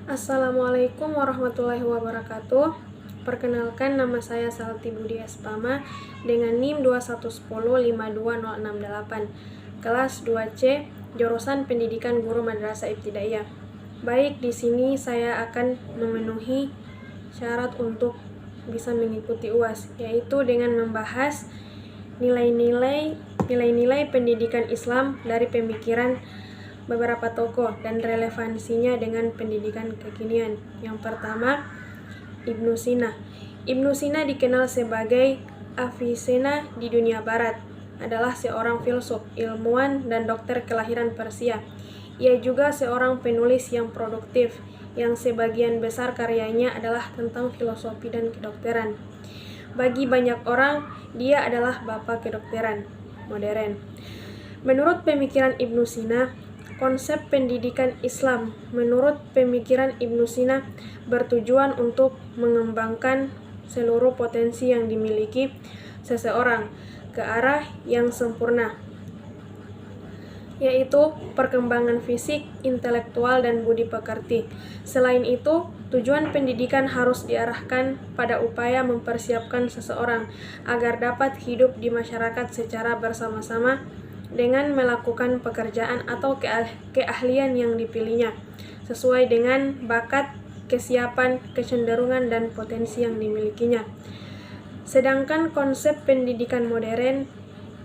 Assalamualaikum warahmatullahi wabarakatuh. Perkenalkan, nama saya Salti Budi Espama dengan NIM 211052068, kelas 2C, jurusan Pendidikan Guru Madrasah Ibtidaiyah. Baik, di sini saya akan memenuhi syarat untuk bisa mengikuti UAS, yaitu dengan membahas nilai-nilai pendidikan Islam dari pemikiran beberapa tokoh dan relevansinya dengan pendidikan kekinian. Yang pertama, Ibnu Sina. Ibnu Sina dikenal sebagai Avicenna di dunia barat. Adalah seorang filsuf, ilmuwan, dan dokter kelahiran Persia. Ia juga seorang penulis yang produktif, yang sebagian besar karyanya adalah tentang filosofi dan kedokteran. Bagi banyak orang, dia adalah bapak kedokteran modern. Menurut pemikiran Ibnu Sina, konsep pendidikan Islam menurut pemikiran Ibnu Sina bertujuan untuk mengembangkan seluruh potensi yang dimiliki seseorang ke arah yang sempurna, yaitu perkembangan fisik, intelektual, dan budi pekerti. Selain itu, tujuan pendidikan harus diarahkan pada upaya mempersiapkan seseorang agar dapat hidup di masyarakat secara bersama-sama dengan melakukan pekerjaan atau keahlian yang dipilihnya, sesuai dengan bakat, kesiapan, kecenderungan, dan potensi yang dimilikinya. Sedangkan konsep pendidikan modern,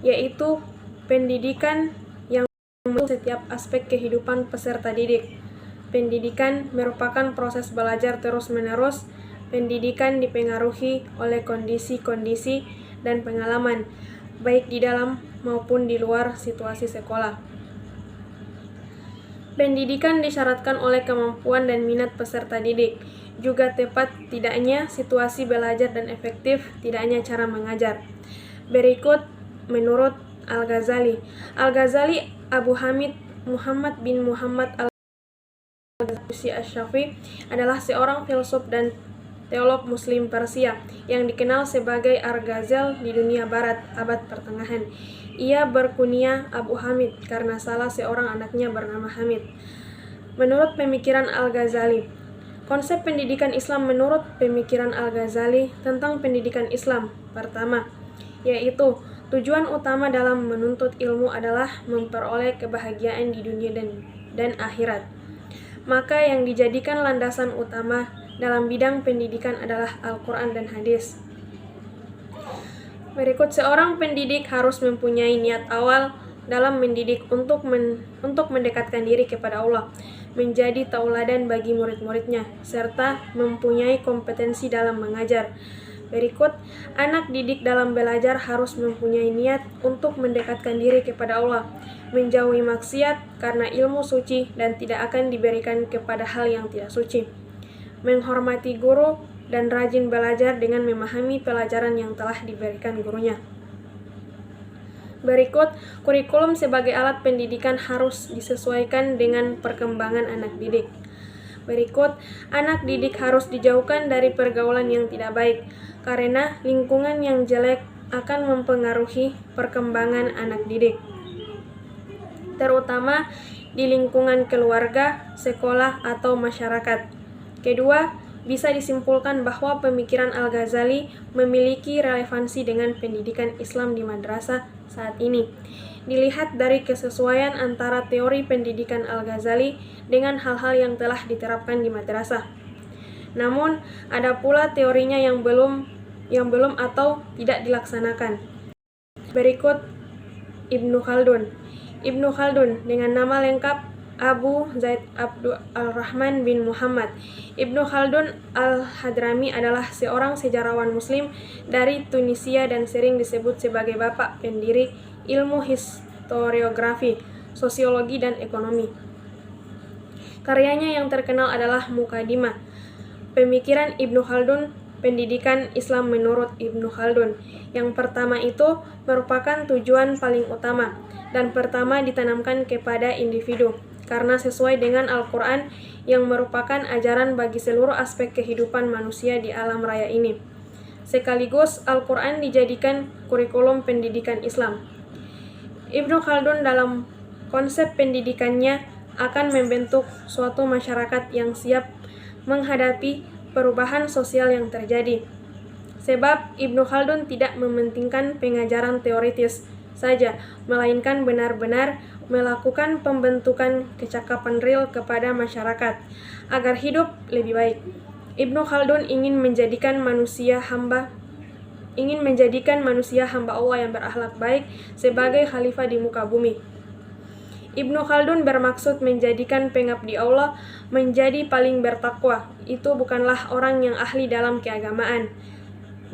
yaitu pendidikan yang membentuk setiap aspek kehidupan peserta didik. Pendidikan merupakan proses belajar terus-menerus. Pendidikan dipengaruhi oleh kondisi-kondisi dan pengalaman, baik di dalam maupun di luar situasi sekolah. Pendidikan disyaratkan oleh kemampuan dan minat peserta didik, juga tepat tidaknya situasi belajar dan efektif tidaknya cara mengajar. Berikut menurut Al-Ghazali. Al-Ghazali Abu Hamid Muhammad bin Muhammad Al-Ghazali Asy-Syafi'i adalah seorang filsuf dan teolog Muslim Persia yang dikenal sebagai Ar-Ghazal di dunia barat abad pertengahan. Ia berkunyah Abu Hamid karena salah seorang anaknya bernama Hamid. Menurut pemikiran Al-Ghazali, konsep pendidikan Islam menurut pemikiran Al-Ghazali tentang pendidikan Islam pertama, yaitu tujuan utama dalam menuntut ilmu adalah memperoleh kebahagiaan di dunia dan akhirat. Maka yang dijadikan landasan utama dalam bidang pendidikan adalah Al-Quran dan hadis. Berikut, seorang pendidik harus mempunyai niat awal dalam mendidik untuk mendekatkan diri kepada Allah, menjadi tauladan bagi murid-muridnya, serta mempunyai kompetensi dalam mengajar. Berikut, anak didik dalam belajar harus mempunyai niat untuk mendekatkan diri kepada Allah, menjauhi maksiat karena ilmu suci dan tidak akan diberikan kepada hal yang tidak suci, menghormati guru, dan rajin belajar dengan memahami pelajaran yang telah diberikan gurunya. Berikut, kurikulum sebagai alat pendidikan harus disesuaikan dengan perkembangan anak didik. Berikut, anak didik harus dijauhkan dari pergaulan yang tidak baik, karena lingkungan yang jelek akan mempengaruhi perkembangan anak didik, terutama di lingkungan keluarga, sekolah, atau masyarakat. Kedua, bisa disimpulkan bahwa pemikiran Al-Ghazali memiliki relevansi dengan pendidikan Islam di madrasah saat ini. Dilihat dari kesesuaian antara teori pendidikan Al-Ghazali dengan hal-hal yang telah diterapkan di madrasah. Namun, ada pula teorinya yang belum atau tidak dilaksanakan. Berikut Ibnu Khaldun. Ibnu Khaldun dengan nama lengkap Abu Zaid Abdul Rahman bin Muhammad. Ibnu Khaldun Al-Hadrami adalah seorang sejarawan Muslim dari Tunisia dan sering disebut sebagai bapak pendiri ilmu historiografi, sosiologi, dan ekonomi. Karyanya yang terkenal adalah Muqaddimah. Pemikiran Ibnu Khaldun, pendidikan Islam menurut Ibnu Khaldun. Yang pertama itu merupakan tujuan paling utama dan pertama ditanamkan kepada individu, karena sesuai dengan Al-Quran yang merupakan ajaran bagi seluruh aspek kehidupan manusia di alam raya ini. Sekaligus Al-Quran dijadikan kurikulum pendidikan Islam. Ibnu Khaldun dalam konsep pendidikannya akan membentuk suatu masyarakat yang siap menghadapi perubahan sosial yang terjadi. Sebab Ibnu Khaldun tidak mementingkan pengajaran teoritis saja, melainkan benar-benar melakukan pembentukan kecakapan real kepada masyarakat agar hidup lebih baik. Ibnu Khaldun ingin menjadikan manusia hamba Allah yang berakhlak baik sebagai khalifah di muka bumi. Ibnu Khaldun bermaksud menjadikan pengabdi Allah menjadi paling bertakwa. Itu bukanlah orang yang ahli dalam keagamaan.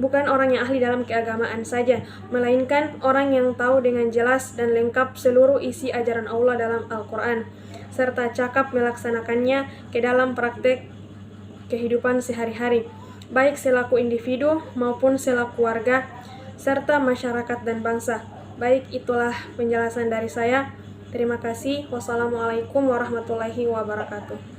Bukan orang yang ahli dalam keagamaan saja, melainkan orang yang tahu dengan jelas dan lengkap seluruh isi ajaran Allah dalam Al-Quran, serta cakap melaksanakannya ke dalam praktek kehidupan sehari-hari, baik selaku individu maupun selaku warga, serta masyarakat dan bangsa. Baik, itulah penjelasan dari saya. Terima kasih. Wassalamualaikum warahmatullahi wabarakatuh.